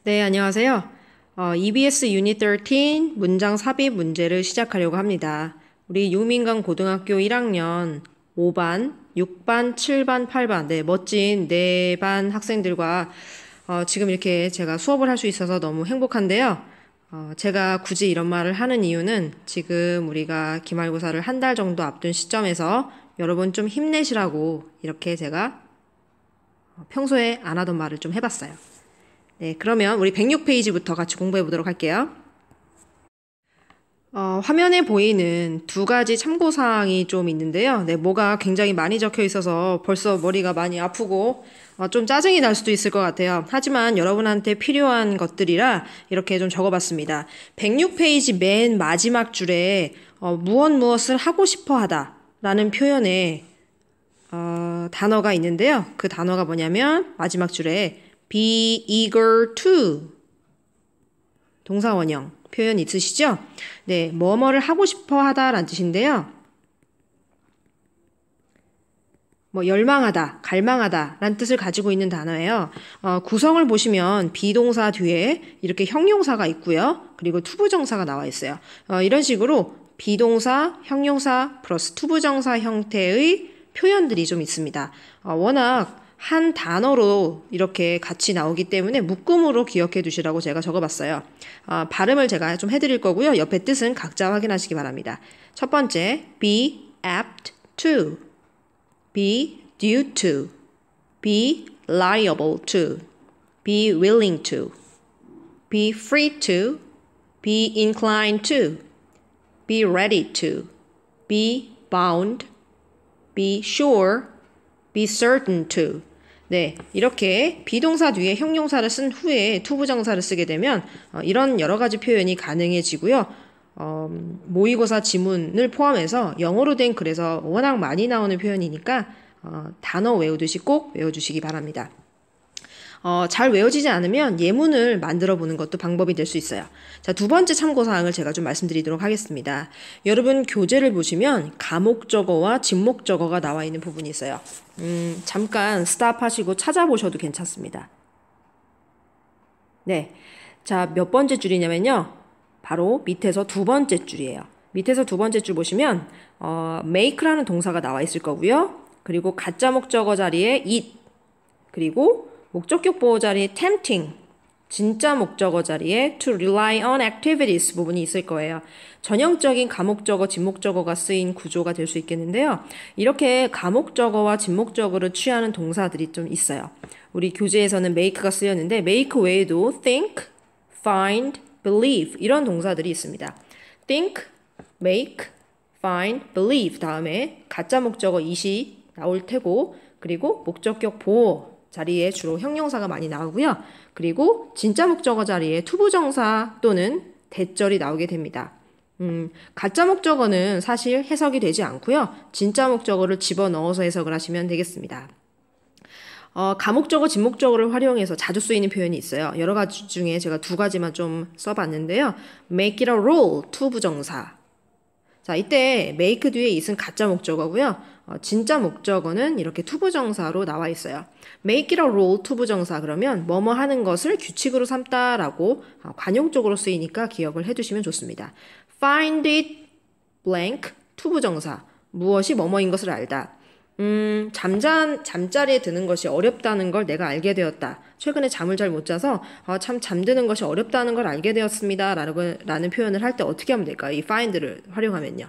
네, 안녕하세요. EBS 유닛 13 문장 삽입 문제를 시작하려고 합니다. 우리 유민강 고등학교 1학년 5반, 6반, 7반, 8반, 네, 멋진 4반 학생들과 지금 이렇게 제가 수업을 할 수 있어서 너무 행복한데요. 제가 굳이 이런 말을 하는 이유는 지금 우리가 기말고사를 한 달 정도 앞둔 시점에서 여러분 좀 힘내시라고 이렇게 제가 평소에 안 하던 말을 좀 해봤어요. 네, 그러면 우리 106페이지부터 같이 공부해 보도록 할게요. 화면에 보이는 두 가지 참고사항이 좀 있는데요. 네, 뭐가 굉장히 많이 적혀 있어서 벌써 머리가 많이 아프고 좀 짜증이 날 수도 있을 것 같아요. 하지만 여러분한테 필요한 것들이라 이렇게 좀 적어봤습니다. 106페이지 맨 마지막 줄에 무엇을 하고 싶어 하다 라는 표현에 단어가 있는데요. 그 단어가 뭐냐면 마지막 줄에 be eager to 동사원형 표현 있으시죠? 네, 뭐뭐를 하고 싶어 하다라는 뜻인데요. 열망하다, 갈망하다 라는 뜻을 가지고 있는 단어예요. 구성을 보시면 비동사 뒤에 이렇게 형용사가 있고요. 그리고 투부정사가 나와 있어요. 이런 식으로 비동사, 형용사 플러스 투부정사 형태의 표현들이 좀 있습니다. 워낙 한 단어로 이렇게 같이 나오기 때문에 묶음으로 기억해 두시라고 제가 적어봤어요. 발음을 제가 좀 해드릴 거고요. 옆에 뜻은 각자 확인하시기 바랍니다. 첫 번째, be apt to, be due to, be liable to, be willing to, be free to, be inclined to, be ready to, be bound, be sure, be certain to. 네, 이렇게 비동사 뒤에 형용사를 쓴 후에 투부정사를 쓰게 되면 이런 여러 가지 표현이 가능해지고요. 모의고사 지문을 포함해서 영어로 된 글에서 워낙 많이 나오는 표현이니까 단어 외우듯이 꼭 외워주시기 바랍니다. 잘 외워지지 않으면 예문을 만들어 보는 것도 방법이 될 수 있어요. 자, 두 번째 참고사항을 제가 좀 말씀드리도록 하겠습니다. 여러분 교재를 보시면 가목적어와 진목적어가 나와 있는 부분이 있어요. 잠깐 스탑하시고 찾아보셔도 괜찮습니다. 네. 자, 몇 번째 줄이냐면요. 바로 밑에서 두 번째 줄이에요. 밑에서 두 번째 줄 보시면 make라는 동사가 나와 있을 거고요. 그리고 가짜 목적어 자리에 it, 그리고 목적격 보호 자리에 tempting, 진짜 목적어 자리에 to rely on activities 부분이 있을 거예요. 전형적인 가목적어, 진목적어가 쓰인 구조가 될 수 있겠는데요. 이렇게 가목적어와 진목적어를 취하는 동사들이 좀 있어요. 우리 교재에서는 make가 쓰였는데 make 외에도 think, find, believe 이런 동사들이 있습니다. think, make, find, believe 다음에 가짜 목적어 it이 나올 테고 그리고 목적격 보호 자리에 주로 형용사가 많이 나오고요. 그리고 진짜 목적어 자리에 투부정사 또는 대절이 나오게 됩니다. 가짜 목적어는 사실 해석이 되지 않고요. 진짜 목적어를 집어넣어서 해석을 하시면 되겠습니다. 가목적어, 진목적어를 활용해서 자주 쓰이는 표현이 있어요. 여러 가지 중에 제가 두 가지만 좀 써봤는데요. make it a rule, 투부정사. 자, 이때 make 뒤에 it은 가짜 목적어고요. 진짜 목적어는 이렇게 투부정사로 나와 있어요. make it a rule 투부정사 그러면 뭐뭐 하는 것을 규칙으로 삼다라고 관용적으로 쓰이니까 기억을 해두시면 좋습니다. find it blank 투부정사 무엇이 뭐뭐인 것을 알다. 잠자리에 드는 것이 어렵다는 걸 내가 알게 되었다. 최근에 잠을 잘 못 자서 참 잠드는 것이 어렵다는 걸 알게 되었습니다. 라는 표현을 할 때 어떻게 하면 될까요? 이 find를 활용하면요.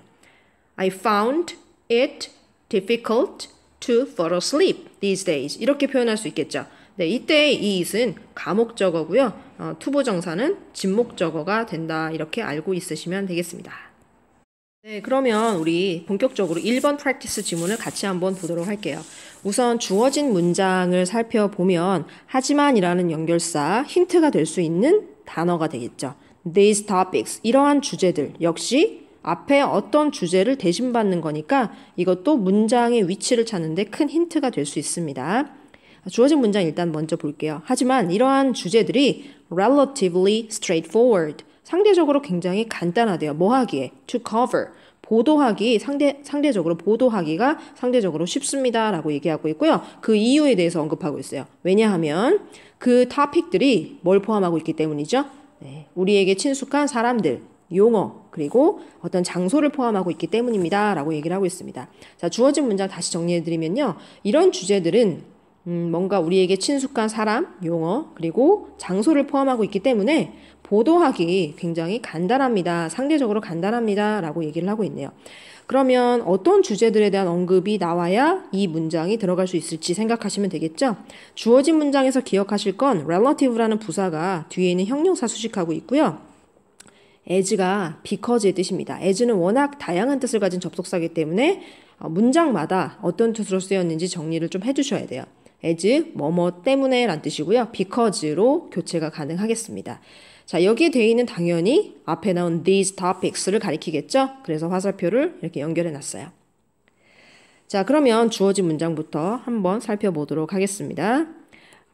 I found it difficult to fall asleep these days. 이렇게 표현할 수 있겠죠. 네, 이때 이 it은 가목적어고요. 투부정사는 진목적어가 된다. 이렇게 알고 있으시면 되겠습니다. 네, 그러면 우리 본격적으로 1번 프랙티스 지문을 같이 한번 보도록 할게요. 우선 주어진 문장을 살펴보면 하지만이라는 연결사 힌트가 될 수 있는 단어가 되겠죠. These topics, 이러한 주제들 역시 앞에 어떤 주제를 대신받는 거니까 이것도 문장의 위치를 찾는 데 큰 힌트가 될 수 있습니다. 주어진 문장 일단 먼저 볼게요. 하지만 이러한 주제들이 relatively straightforward, 상대적으로 굉장히 간단하대요. 뭐 하기에? To cover, 보도하기가 상대적으로 쉽습니다라고 얘기하고 있고요. 그 이유에 대해서 언급하고 있어요. 왜냐하면 그 토픽들이 뭘 포함하고 있기 때문이죠. 네, 우리에게 친숙한 사람들, 용어, 그리고 어떤 장소를 포함하고 있기 때문입니다. 라고 얘기를 하고 있습니다. 자, 주어진 문장 다시 정리해드리면요. 이런 주제들은 뭔가 우리에게 친숙한 사람, 용어, 그리고 장소를 포함하고 있기 때문에 보도하기 굉장히 간단합니다. 상대적으로 간단합니다. 라고 얘기를 하고 있네요. 그러면 어떤 주제들에 대한 언급이 나와야 이 문장이 들어갈 수 있을지 생각하시면 되겠죠? 주어진 문장에서 기억하실 건 relative라는 부사가 뒤에 있는 형용사 수식하고 있고요. as가 because의 뜻입니다. as는 워낙 다양한 뜻을 가진 접속사이기 때문에 문장마다 어떤 뜻으로 쓰였는지 정리를 좀 해주셔야 돼요. as, 뭐뭐 때문에 란 뜻이고요. because로 교체가 가능하겠습니다. 자, 여기에 되어 있는 당연히 앞에 나온 these topics를 가리키겠죠? 그래서 화살표를 이렇게 연결해 놨어요. 자, 그러면 주어진 문장부터 한번 살펴보도록 하겠습니다.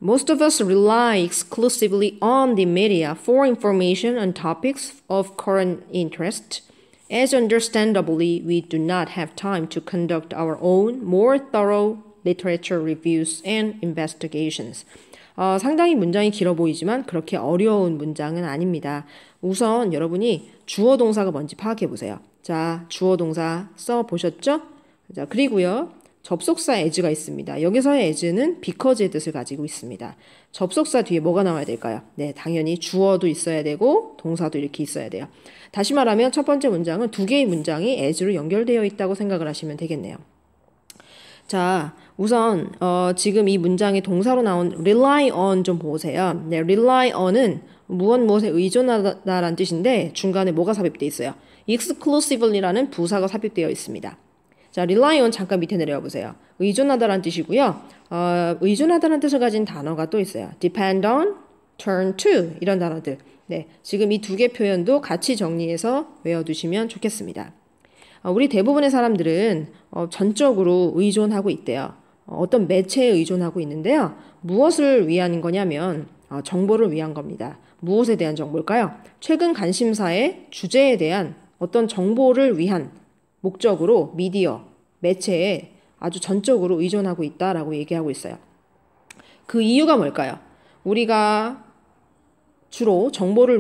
Most of us rely exclusively on the media for information on topics of current interest, as understandably we do not have time to conduct our own more thorough literature reviews and investigations. 상당히 문장이 길어 보이지만 그렇게 어려운 문장은 아닙니다. 우선 여러분이 주어 동사가 뭔지 파악해 보세요. 자, 주어 동사 써 보셨죠? 자, 그리고요. 접속사 as가 있습니다. 여기서의 as는 because의 뜻을 가지고 있습니다. 접속사 뒤에 뭐가 나와야 될까요? 네, 당연히 주어도 있어야 되고 동사도 이렇게 있어야 돼요. 다시 말하면 첫 번째 문장은 두 개의 문장이 as로 연결되어 있다고 생각을 하시면 되겠네요. 자, 우선 지금 이 문장의 동사로 나온 rely on 좀 보세요. 네, rely on은 무엇에 의존하다라는 뜻인데 중간에 뭐가 삽입되어 있어요? exclusively라는 부사가 삽입되어 있습니다. 자, rely on 잠깐 밑에 내려와 보세요. 의존하다라는 뜻이고요. 의존하다라는 뜻을 가진 단어가 또 있어요. depend on, turn to 이런 단어들. 네, 지금 이 두 개 표현도 같이 정리해서 외워두시면 좋겠습니다. 우리 대부분의 사람들은 전적으로 의존하고 있대요. 어떤 매체에 의존하고 있는데요. 무엇을 위한 거냐면 정보를 위한 겁니다. 무엇에 대한 정보일까요? 최근 관심사의 주제에 대한 어떤 정보를 위한 목적으로 미디어, 매체에 아주 전적으로 의존하고 있다라고 얘기하고 있어요. 그 이유가 뭘까요? 우리가 주로 정보를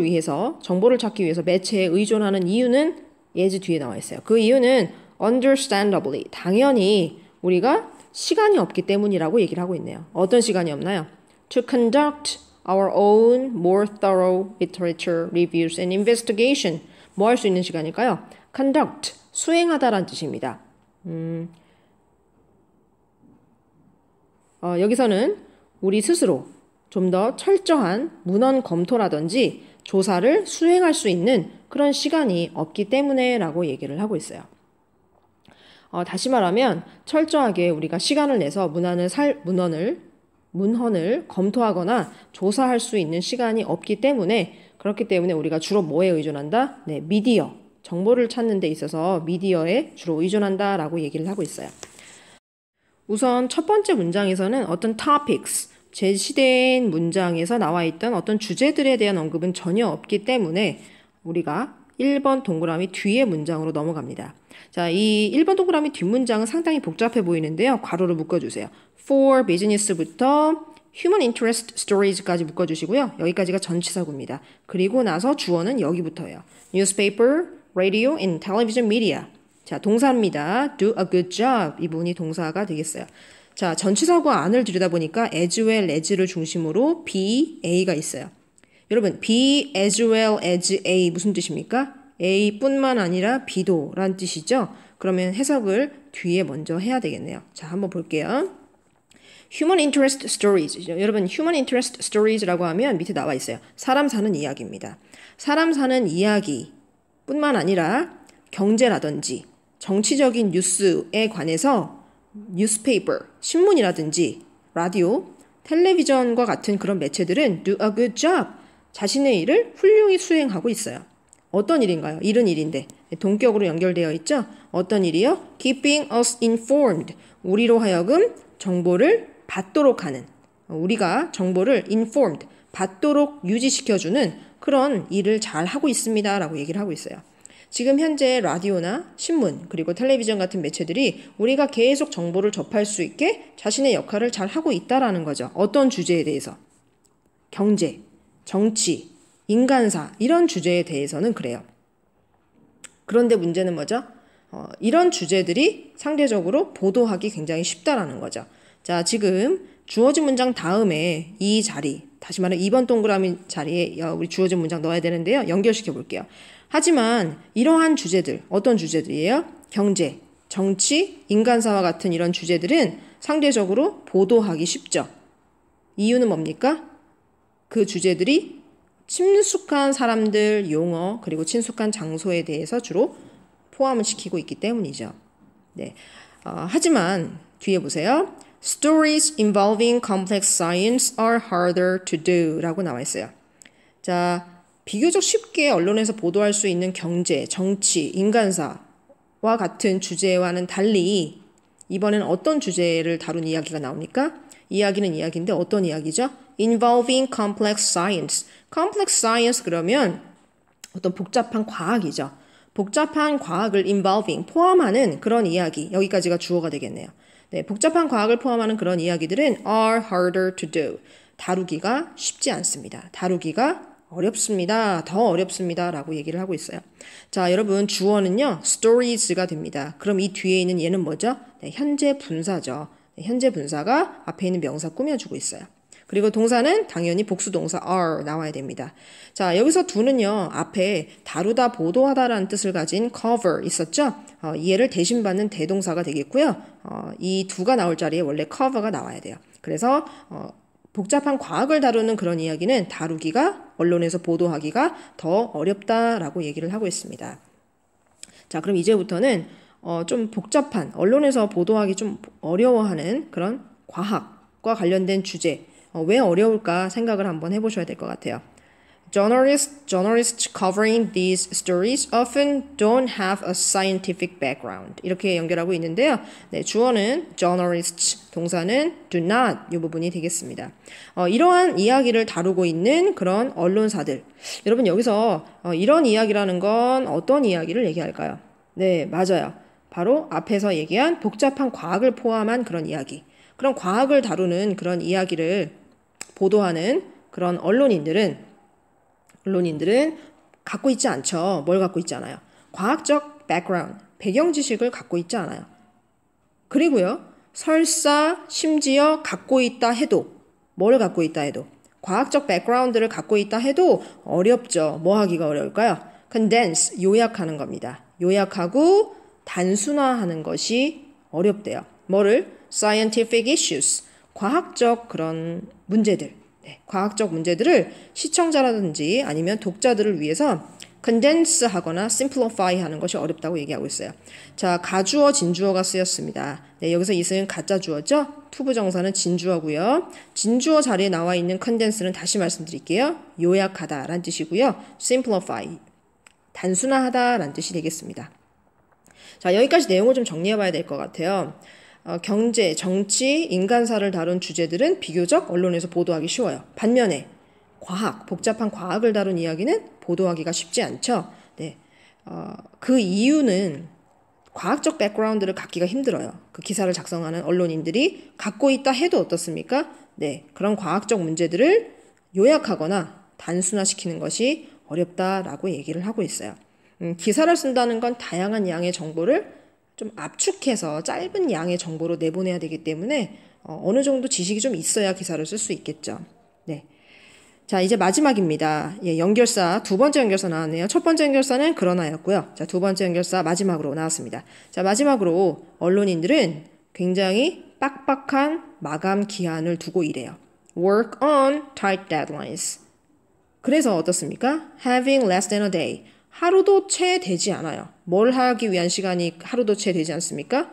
찾기 위해서 매체에 의존하는 이유는 as 뒤에 나와 있어요. 그 이유는 understandably, 당연히 우리가 시간이 없기 때문이라고 얘기를 하고 있네요. 어떤 시간이 없나요? To conduct our own more thorough literature reviews and investigation. 뭐 할 수 있는 시간일까요? conduct, 수행하다라는 뜻입니다. 여기서는 우리 스스로 좀 더 철저한 문헌 검토라든지 조사를 수행할 수 있는 그런 시간이 없기 때문에 라고 얘기를 하고 있어요. 다시 말하면 철저하게 우리가 시간을 내서 문헌을 검토하거나 조사할 수 있는 시간이 없기 때문에 그렇기 때문에 우리가 주로 뭐에 의존한다? 네, 미디어. 정보를 찾는 데 있어서 미디어에 주로 의존한다라고 얘기를 하고 있어요. 우선 첫 번째 문장에서는 어떤 topics, 제시된 문장에서 나와 있던 어떤 주제들에 대한 언급은 전혀 없기 때문에 우리가 1번 동그라미 뒤의 문장으로 넘어갑니다. 자, 이 1번 동그라미 뒷문장은 상당히 복잡해 보이는데요. 괄호를 묶어주세요. For business부터 human interest stories까지 묶어주시고요. 여기까지가 전치사구입니다. 그리고 나서 주어는 여기부터예요. newspaper, radio, and television media. 자, 동사입니다. do a good job. 이 부분이 동사가 되겠어요. 자, 전치사구 안을 들여다보니까 as well as를 중심으로 be, a가 있어요. 여러분, be as well as a 무슨 뜻입니까? a뿐만 아니라 b도 라는 뜻이죠. 그러면 해석을 뒤에 먼저 해야 되겠네요. 자, 한번 볼게요. Human interest stories. 여러분, human interest stories라고 하면 밑에 나와 있어요. 사람 사는 이야기입니다. 사람 사는 이야기 뿐만 아니라 경제라든지 정치적인 뉴스에 관해서 newspaper, 신문이라든지 라디오, 텔레비전과 같은 그런 매체들은 do a good job, 자신의 일을 훌륭히 수행하고 있어요. 어떤 일인가요? 일은 일인데 동격으로 연결되어 있죠? 어떤 일이요? Keeping us informed, 우리로 하여금 정보를 받도록 하는, 우리가 정보를 informed, 받도록 유지시켜주는 그런 일을 잘 하고 있습니다 라고 얘기를 하고 있어요. 지금 현재 라디오나 신문 그리고 텔레비전 같은 매체들이 우리가 계속 정보를 접할 수 있게 자신의 역할을 잘 하고 있다라는 거죠. 어떤 주제에 대해서? 경제, 정치, 인간사 이런 주제에 대해서는 그래요. 그런데 문제는 뭐죠? 이런 주제들이 상대적으로 보도하기 굉장히 쉽다라는 거죠. 자, 지금 주어진 문장 다음에 이 자리, 다시 말해 2번 동그라미 자리에 우리 주어진 문장 넣어야 되는데요. 연결시켜 볼게요. 하지만 이러한 주제들, 어떤 주제들이에요? 경제, 정치, 인간사와 같은 이런 주제들은 상대적으로 보도하기 쉽죠. 이유는 뭡니까? 그 주제들이 친숙한 사람들, 용어, 그리고 친숙한 장소에 대해서 주로 포함을 시키고 있기 때문이죠. 네. 하지만 뒤에 보세요. Stories involving complex science are harder to do 라고 나와 있어요. 자, 비교적 쉽게 언론에서 보도할 수 있는 경제, 정치, 인간사와 같은 주제와는 달리 이번엔 어떤 주제를 다룬 이야기가 나옵니까? 이야기는 이야기인데 어떤 이야기죠? Involving complex science. complex science 그러면 어떤 복잡한 과학이죠. 복잡한 과학을 involving, 포함하는 그런 이야기. 여기까지가 주어가 되겠네요. 네, 복잡한 과학을 포함하는 그런 이야기들은 are harder to do. 다루기가 쉽지 않습니다. 다루기가 어렵습니다. 더 어렵습니다. 라고 얘기를 하고 있어요. 자, 여러분 주어는요. stories가 됩니다. 그럼 이 뒤에 있는 얘는 뭐죠? 네, 현재 분사죠. 네, 현재 분사가 앞에 있는 명사 꾸며주고 있어요. 그리고 동사는 당연히 복수동사 are 나와야 됩니다. 자, 여기서 do는요. 앞에 다루다, 보도하다라는 뜻을 가진 cover 있었죠? 얘를 대신받는 대동사가 되겠고요. 이 do가 나올 자리에 원래 cover가 나와야 돼요. 그래서 복잡한 과학을 다루는 그런 이야기는 다루기가, 언론에서 보도하기가 더 어렵다라고 얘기를 하고 있습니다. 자, 그럼 이제부터는 좀 복잡한, 언론에서 보도하기 좀 어려워하는 그런 과학과 관련된 주제, 왜 어려울까 생각을 한번 해보셔야 될 것 같아요. Journalists covering these stories often don't have a scientific background. 이렇게 연결하고 있는데요. 네, 주어는 journalists, 동사는 do not 이 부분이 되겠습니다. 이러한 이야기를 다루고 있는 그런 언론사들. 여러분 여기서 이런 이야기라는 건 어떤 이야기를 얘기할까요? 네, 맞아요. 바로 앞에서 얘기한 복잡한 과학을 포함한 그런 이야기. 그런 과학을 다루는 그런 이야기를 보도하는 그런 언론인들은 갖고 있지 않죠. 뭘 갖고 있지 않아요? 과학적 백그라운드, 배경 지식을 갖고 있지 않아요. 그리고요. 설사 심지어 갖고 있다 해도 뭘 갖고 있다 해도 과학적 백그라운드를 갖고 있다 해도 어렵죠. 뭐 하기가 어려울까요? condense, 요약하는 겁니다. 요약하고 단순화하는 것이 어렵대요. 뭐를? scientific issues, 과학적 그런 문제들. 과학적 문제들을 시청자라든지 아니면 독자들을 위해서 condense 하거나 simplify 하는 것이 어렵다고 얘기하고 있어요. 자, 가주어, 진주어가 쓰였습니다. 네, 여기서 이승은 가짜 주어죠? 투부정사는 진주어고요. 진주어 자리에 나와 있는 condense는 다시 말씀드릴게요. 요약하다 라는 뜻이고요. simplify, 단순화하다 라는 뜻이 되겠습니다. 자, 여기까지 내용을 좀 정리해 봐야 될 것 같아요. 경제, 정치, 인간사를 다룬 주제들은 비교적 언론에서 보도하기 쉬워요. 반면에 과학, 복잡한 과학을 다룬 이야기는 보도하기가 쉽지 않죠. 네, 그 이유는 과학적 백그라운드를 갖기가 힘들어요. 그 기사를 작성하는 언론인들이 갖고 있다 해도 어떻습니까? 네, 그런 과학적 문제들을 요약하거나 단순화시키는 것이 어렵다라고 얘기를 하고 있어요. 기사를 쓴다는 건 다양한 양의 정보를 좀 압축해서 짧은 양의 정보로 내보내야 되기 때문에 어느 정도 지식이 좀 있어야 기사를 쓸 수 있겠죠. 네. 자, 이제 마지막입니다. 예, 연결사, 두 번째 연결사 나왔네요. 첫 번째 연결사는 그러나였고요. 자, 두 번째 연결사 마지막으로 나왔습니다. 자, 마지막으로 언론인들은 굉장히 빡빡한 마감 기한을 두고 일해요. Work on tight deadlines. 그래서 어떻습니까? Having less than a day. 하루도 채 되지 않아요. 뭘 하기 위한 시간이 하루도 채 되지 않습니까?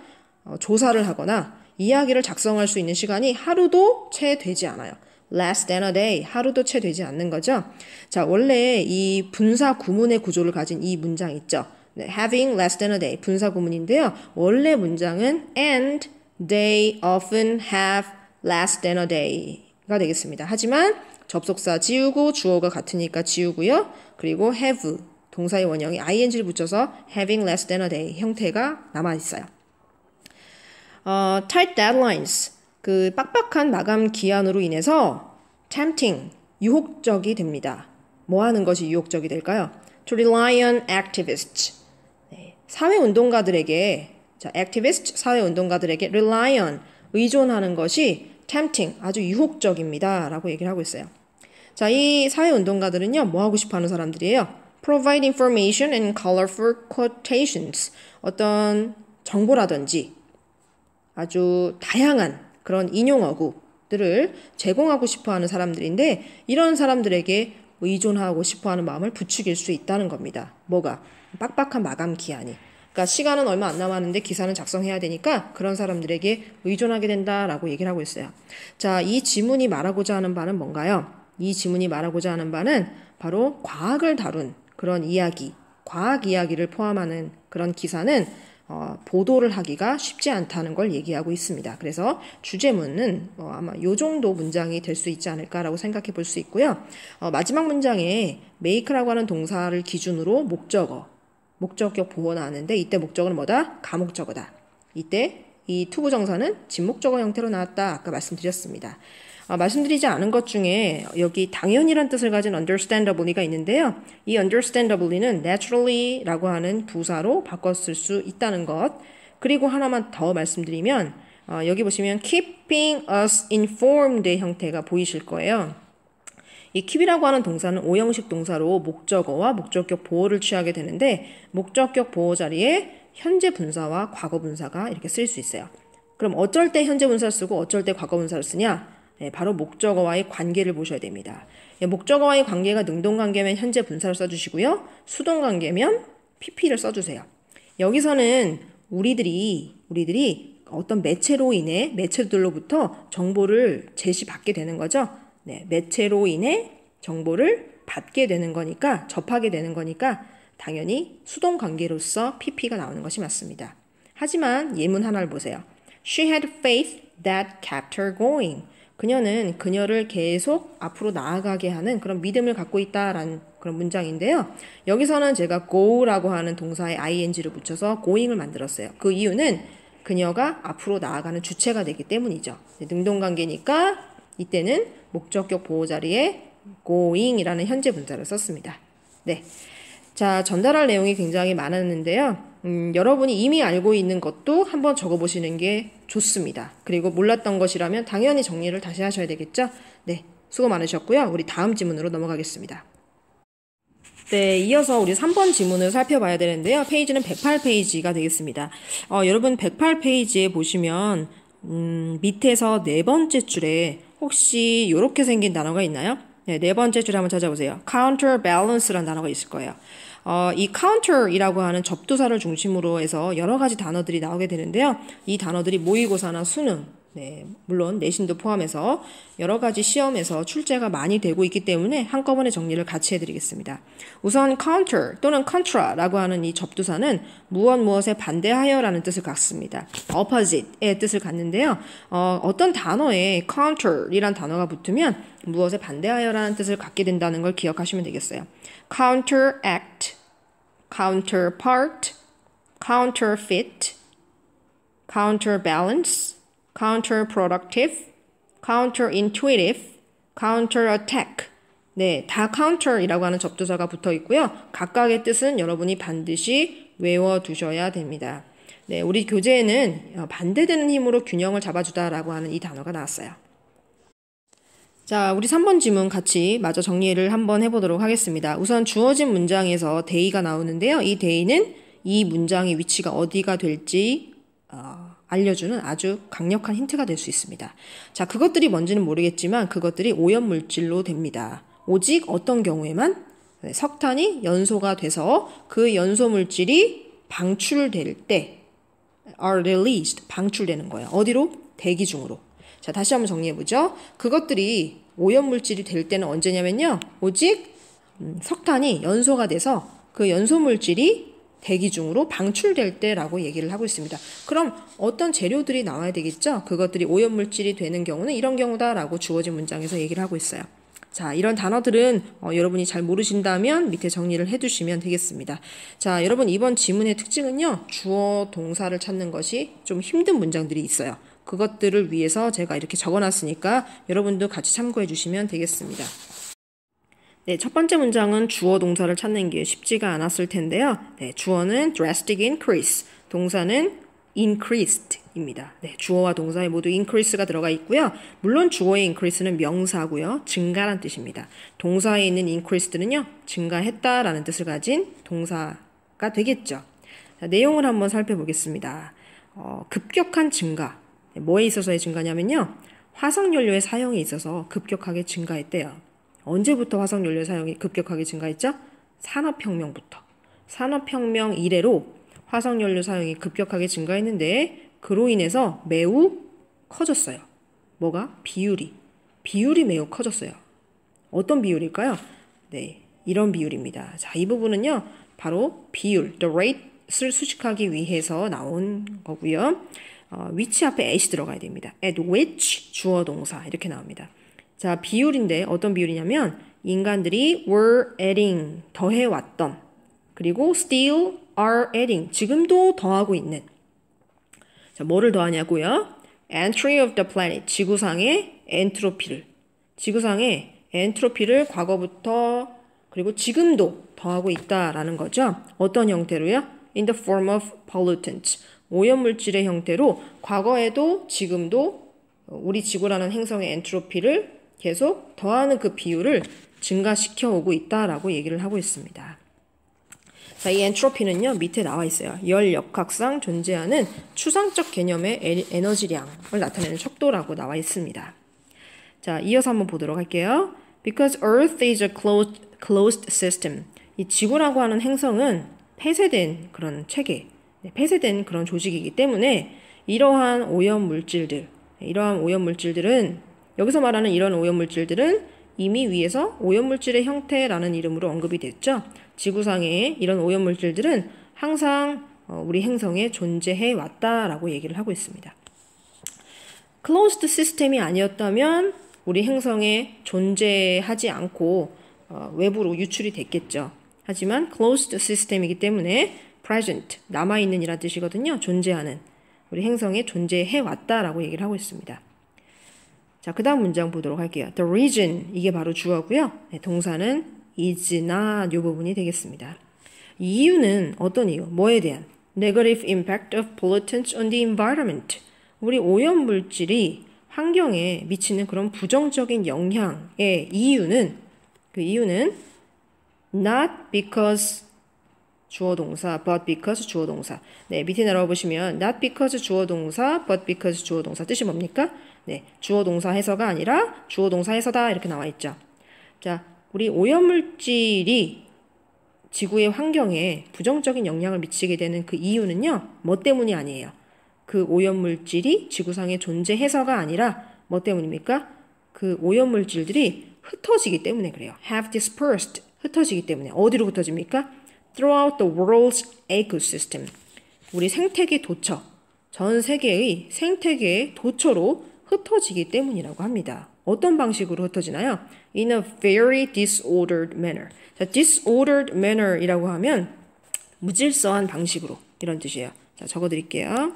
조사를 하거나 이야기를 작성할 수 있는 시간이 하루도 채 되지 않아요. less than a day, 하루도 채 되지 않는 거죠. 자, 원래 이 분사 구문의 구조를 가진 이 문장 있죠. 네, having less than a day, 분사 구문인데요. 원래 문장은 and they often have less than a day가 되겠습니다. 하지만 접속사 지우고 주어가 같으니까 지우고요. 그리고 have 동사의 원형이 ing를 붙여서 having less than a day 형태가 남아 있어요. tight deadlines 그 빡빡한 마감 기한으로 인해서 tempting 유혹적이 됩니다. 뭐 하는 것이 유혹적이 될까요? To rely on activists 사회운동가들에게 자, activist 사회운동가들에게 rely on 의존하는 것이 tempting 아주 유혹적입니다 라고 얘기를 하고 있어요. 자, 이 사회운동가들은요 뭐 하고 싶어 하는 사람들이에요? Provide information and colorful quotations 어떤 정보라든지 아주 다양한 그런 인용어구들을 제공하고 싶어 하는 사람들인데 이런 사람들에게 의존하고 싶어 하는 마음을 부추길 수 있다는 겁니다. 뭐가? 빡빡한 마감 기한이. 그러니까 시간은 얼마 안 남았는데 기사는 작성해야 되니까 그런 사람들에게 의존하게 된다라고 얘기를 하고 있어요. 자, 이 지문이 말하고자 하는 바는 뭔가요? 이 지문이 말하고자 하는 바는 바로 과학을 다룬 그런 이야기, 과학 이야기를 포함하는 그런 기사는 보도를 하기가 쉽지 않다는 걸 얘기하고 있습니다. 그래서 주제문은 아마 요 정도 문장이 될 수 있지 않을까라고 생각해 볼 수 있고요. 마지막 문장에 make라고 하는 동사를 기준으로 목적격 보호 나왔는데 이때 목적어는 뭐다? 가목적어다. 이때 이 투부정사는 진목적어 형태로 나왔다. 아까 말씀드렸습니다. 말씀드리지 않은 것 중에 여기 당연이란 뜻을 가진 understandably가 있는데요. 이 understandably는 naturally라고 하는 부사로 바꿨을 수 있다는 것. 그리고 하나만 더 말씀드리면 여기 보시면 keeping us informed의 형태가 보이실 거예요. 이 keep이라고 하는 동사는 오형식 동사로 목적어와 목적격 보호를 취하게 되는데 목적격 보호 자리에 현재 분사와 과거 분사가 이렇게 쓸 수 있어요. 그럼 어쩔 때 현재 분사를 쓰고 어쩔 때 과거 분사를 쓰냐? 바로 목적어와의 관계를 보셔야 됩니다. 목적어와의 관계가 능동관계면 현재 분사를 써주시고요. 수동관계면 pp를 써주세요. 여기서는 우리들이 어떤 매체로 인해 매체들로부터 정보를 제시받게 되는 거죠. 네, 매체로 인해 정보를 받게 되는 거니까 접하게 되는 거니까 당연히 수동관계로서 pp가 나오는 것이 맞습니다. 하지만 예문 하나를 보세요. She had faith that kept her going. 그녀는 그녀를 계속 앞으로 나아가게 하는 그런 믿음을 갖고 있다라는 그런 문장인데요. 여기서는 제가 go라고 하는 동사에 ing를 붙여서 going을 만들었어요. 그 이유는 그녀가 앞으로 나아가는 주체가 되기 때문이죠. 능동관계니까 이때는 목적격 보호 자리에 going이라는 현재 분사를 썼습니다. 네. 자, 전달할 내용이 굉장히 많았는데요. 여러분이 이미 알고 있는 것도 한번 적어보시는 게 좋습니다. 그리고 몰랐던 것이라면 당연히 정리를 다시 하셔야 되겠죠? 네, 수고 많으셨고요. 우리 다음 지문으로 넘어가겠습니다. 네, 이어서 우리 3번 지문을 살펴봐야 되는데요. 페이지는 108페이지가 되겠습니다. 여러분 108페이지에 보시면 밑에서 네 번째 줄에 혹시 이렇게 생긴 단어가 있나요? 네, 네 번째 줄에 한번 찾아보세요. counterbalance라는 단어가 있을 거예요. 이 counter이라고 하는 접두사를 중심으로 해서 여러 가지 단어들이 나오게 되는데요. 이 단어들이 모의고사나 수능, 네, 물론 내신도 포함해서 여러 가지 시험에서 출제가 많이 되고 있기 때문에 한꺼번에 정리를 같이 해드리겠습니다. 우선 counter 또는 contra라고 하는 이 접두사는 무엇에 반대하여라는 뜻을 갖습니다. opposite의 뜻을 갖는데요. 어떤 단어에 counter이란 단어가 붙으면 무엇에 반대하여라는 뜻을 갖게 된다는 걸 기억하시면 되겠어요. counteract, counterpart, counterfeit, counterbalance, counterproductive, counterintuitive, counterattack. 네, 다 counter이라고 하는 접두사가 붙어 있고요. 각각의 뜻은 여러분이 반드시 외워두셔야 됩니다. 네, 우리 교재에는 반대되는 힘으로 균형을 잡아주다라고 하는 이 단어가 나왔어요. 자, 우리 3번 지문 같이 마저 정리를 한번 해보도록 하겠습니다. 우선 주어진 문장에서 대의가 나오는데요. 이 대의는 이 문장의 위치가 어디가 될지 알려주는 아주 강력한 힌트가 될 수 있습니다. 자, 그것들이 뭔지는 모르겠지만 그것들이 오염물질로 됩니다. 오직 어떤 경우에만 석탄이 연소가 돼서 그 연소물질이 방출될 때 are released, 방출되는 거예요. 어디로? 대기 중으로. 자, 다시 한번 정리해보죠. 그것들이 오염물질이 될 때는 언제냐면요. 오직 석탄이 연소가 돼서 그 연소물질이 대기 중으로 방출될 때라고 얘기를 하고 있습니다. 그럼 어떤 재료들이 나와야 되겠죠? 그것들이 오염물질이 되는 경우는 이런 경우다라고 주어진 문장에서 얘기를 하고 있어요. 자, 이런 단어들은 여러분이 잘 모르신다면 밑에 정리를 해두시면 되겠습니다. 자, 여러분 이번 지문의 특징은요. 주어 동사를 찾는 것이 좀 힘든 문장들이 있어요. 그것들을 위해서 제가 이렇게 적어놨으니까 여러분도 같이 참고해 주시면 되겠습니다. 네, 첫 번째 문장은 주어 동사를 찾는 게 쉽지가 않았을 텐데요. 네, 주어는 drastic increase, 동사는 increased입니다. 네, 주어와 동사에 모두 increase가 들어가 있고요. 물론 주어의 increase는 명사고요. 증가란 뜻입니다. 동사에 있는 increased는요. 증가했다라는 뜻을 가진 동사가 되겠죠. 자, 내용을 한번 살펴보겠습니다. 급격한 증가. 네, 뭐에 있어서의 증가냐면요. 화석연료의 사용에 있어서 급격하게 증가했대요. 언제부터 화석연료 사용이 급격하게 증가했죠? 산업혁명부터. 산업혁명 이래로 화석연료 사용이 급격하게 증가했는데 그로 인해서 매우 커졌어요. 뭐가? 비율이 매우 커졌어요. 어떤 비율일까요? 네, 이런 비율입니다. 자, 이 부분은요. 바로 비율, the rate를 수식하기 위해서 나온 거고요. which 앞에 at이 들어가야 됩니다. at which 주어 동사 이렇게 나옵니다. 자, 비율인데 어떤 비율이냐면 인간들이 were adding 더해왔던 그리고 still are adding 지금도 더하고 있는 자, 뭐를 더하냐고요? entry of the planet 지구상의 엔트로피를 과거부터 그리고 지금도 더하고 있다라는 거죠. 어떤 형태로요? in the form of pollutants 오염물질의 형태로 과거에도 지금도 우리 지구라는 행성의 엔트로피를 계속 더하는 그 비율을 증가시켜 오고 있다라고 얘기를 하고 있습니다. 자, 이 엔트로피는요, 밑에 나와 있어요. 열 역학상 존재하는 추상적 개념의 에너지량을 나타내는 척도라고 나와 있습니다. 자, 이어서 한번 보도록 할게요. Because Earth is a closed system. 이 지구라고 하는 행성은 폐쇄된 그런 체계, 폐쇄된 그런 조직이기 때문에 이러한 오염물질들은 여기서 말하는 이런 오염물질들은 이미 위에서 오염물질의 형태라는 이름으로 언급이 됐죠. 지구상에 이런 오염물질들은 항상 우리 행성에 존재해 왔다라고 얘기를 하고 있습니다. closed 시스템이 아니었다면 우리 행성에 존재하지 않고 외부로 유출이 됐겠죠. 하지만 closed 시스템이기 때문에 present, 남아있는 이란 뜻이거든요. 존재하는, 우리 행성에 존재해 왔다라고 얘기를 하고 있습니다. 자, 그 다음 문장 보도록 할게요. The reason, 이게 바로 주어고요. 네, 동사는 is not 이 부분이 되겠습니다. 이 이유는 어떤 이유? 뭐에 대한? Negative impact of pollutants on the environment. 우리 오염물질이 환경에 미치는 그런 부정적인 영향의 이유는 not because 주어 동사, but because 주어 동사. 네, 밑에 내려와 보시면 not because 주어 동사, but because 주어 동사 뜻이 뭡니까? 네, 주어 동사 해서가 아니라 주어 동사 해서다 이렇게 나와 있죠. 자, 우리 오염물질이 지구의 환경에 부정적인 영향을 미치게 되는 그 이유는요. 뭐 때문이 아니에요. 그 오염물질이 지구상에 존재해서가 아니라 뭐 때문입니까? 그 오염물질들이 흩어지기 때문에 그래요. have dispersed, 흩어지기 때문에. 어디로 흩어집니까? throughout the world's ecosystem. 우리 생태계 도처, 전 세계의 생태계의 도처로 흩어지기 때문이라고 합니다. 어떤 방식으로 흩어지나요? In a very disordered manner. 자, disordered manner이라고 하면 무질서한 방식으로 이런 뜻이에요. 자, 적어드릴게요.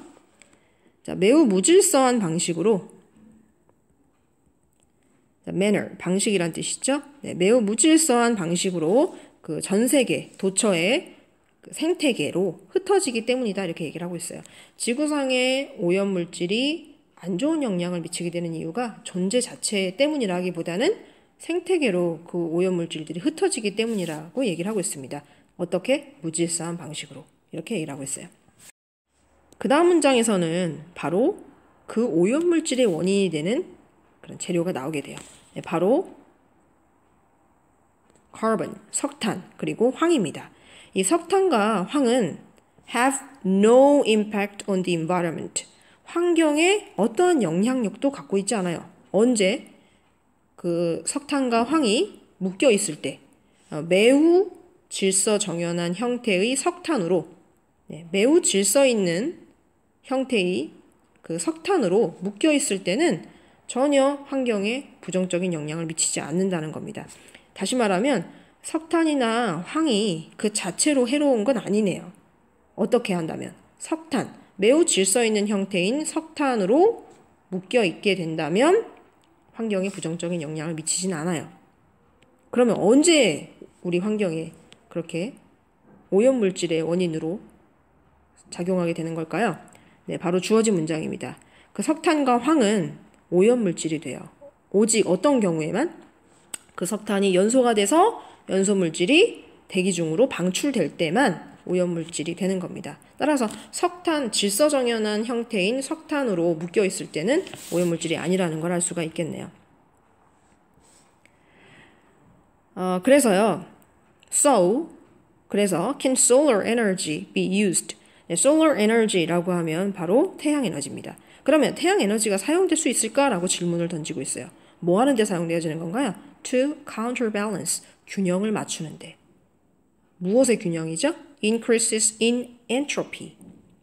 자, 매우 무질서한 방식으로 자, manner, 방식이란 뜻이죠. 네, 매우 무질서한 방식으로 그 전 세계 도처의 그 생태계로 흩어지기 때문이다 이렇게 얘기를 하고 있어요. 지구상의 오염물질이 안 좋은 영향을 미치게 되는 이유가 존재 자체 때문이라기보다는 생태계로 그 오염물질들이 흩어지기 때문이라고 얘기를 하고 있습니다. 어떻게? 무질서한 방식으로 이렇게 얘기를 하고 있어요. 그 다음 문장에서는 바로 그 오염물질의 원인이 되는 그런 재료가 나오게 돼요. 네, 바로 carbon, 석탄, 그리고 황입니다. 이 석탄과 황은 have no impact on the environment. 환경에 어떠한 영향력도 갖고 있지 않아요. 언제? 그 석탄과 황이 묶여 있을 때 매우 질서정연한 형태의 석탄으로 매우 질서 있는 형태의 그 석탄으로 묶여 있을 때는 전혀 환경에 부정적인 영향을 미치지 않는다는 겁니다. 다시 말하면 석탄이나 황이 그 자체로 해로운 건 아니네요. 어떻게 한다면 석탄, 매우 질서 있는 형태인 석탄으로 묶여 있게 된다면 환경에 부정적인 영향을 미치진 않아요. 그러면 언제 우리 환경에 그렇게 오염물질의 원인으로 작용하게 되는 걸까요? 네, 바로 주어진 문장입니다. 그 석탄과 황은 오염물질이 돼요. 오직 어떤 경우에만? 그 석탄이 연소가 돼서 연소물질이 대기 중으로 방출될 때만 오염물질이 되는 겁니다. 따라서 석탄, 질서정연한 형태인 석탄으로 묶여 있을 때는 오염물질이 아니라는 걸 알 수가 있겠네요. 그래서요. 그래서 can solar energy be used? 네, solar energy라고 하면 바로 태양 에너지입니다. 그러면 태양 에너지가 사용될 수 있을까라고 질문을 던지고 있어요. 뭐 하는 데 사용되어지는 건가요? To counterbalance, 균형을 맞추는데. 무엇의 균형이죠? Increases in entropy.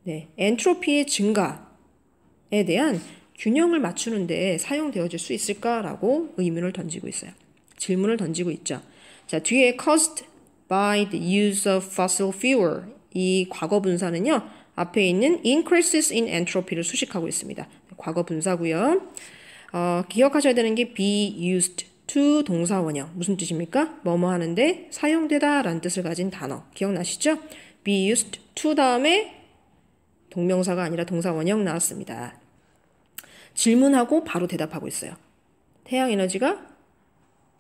네, 엔트로피의 증가에 대한 균형을 맞추는데 사용되어질 수 있을까라고 의문을 던지고 있어요. 질문을 던지고 있죠. 자, 뒤에 caused by the use of fossil fuel 이 과거 분사는요. 앞에 있는 increases in entropy를 수식하고 있습니다. 과거 분사고요. 기억하셔야 되는 게 be used to 동사 원형. 무슨 뜻입니까? 뭐뭐 하는데 사용되다 라는 뜻을 가진 단어. 기억나시죠? be used to 다음에 동명사가 아니라 동사 원형 나왔습니다. 질문하고 바로 대답하고 있어요. 태양 에너지가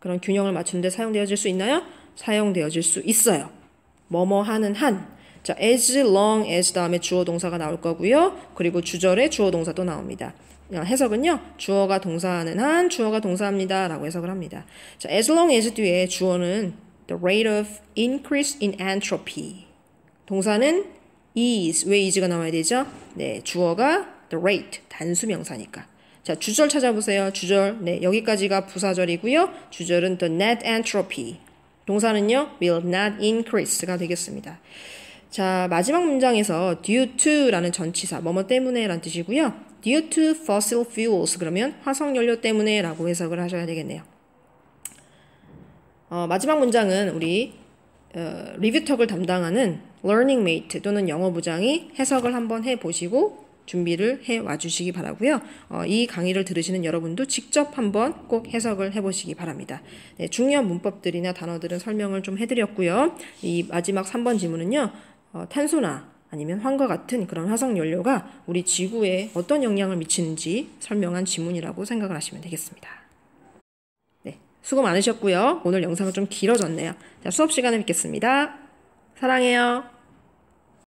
그런 균형을 맞추는데 사용되어질 수 있나요? 사용되어질 수 있어요. 뭐뭐 하는 한. 자, as long as 다음에 주어 동사가 나올 거고요. 그리고 주절에 주어 동사도 나옵니다. 해석은요. 주어가 동사하는 한, 주어가 동사합니다. 라고 해석을 합니다. 자, as long as 뒤에 주어는 the rate of increase in entropy. 동사는 is. 왜 is가 나와야 되죠? 네, 주어가 the rate. 단수 명사니까. 자, 주절 찾아보세요. 주절. 네, 여기까지가 부사절이고요. 주절은 the net entropy. 동사는요. will not increase가 되겠습니다. 자, 마지막 문장에서 due to라는 전치사, 뭐뭐 때문에 라는 뜻이고요. due to fossil fuels 그러면 화석연료 때문에 라고 해석을 하셔야 되겠네요. 마지막 문장은 우리 리뷰턱을 담당하는 learning mate 또는 영어 부장이 해석을 한번 해보시고 준비를 해와 주시기 바라고요. 이 강의를 들으시는 여러분도 직접 한번 꼭 해석을 해보시기 바랍니다. 네, 중요한 문법들이나 단어들은 설명을 좀 해드렸고요. 이 마지막 3번 지문은요. 탄소나 아니면 황과 같은 그런 화석연료가 우리 지구에 어떤 영향을 미치는지 설명한 지문이라고 생각을 하시면 되겠습니다. 네, 수고 많으셨고요. 오늘 영상은 좀 길어졌네요. 자, 수업 시간에 뵙겠습니다. 사랑해요.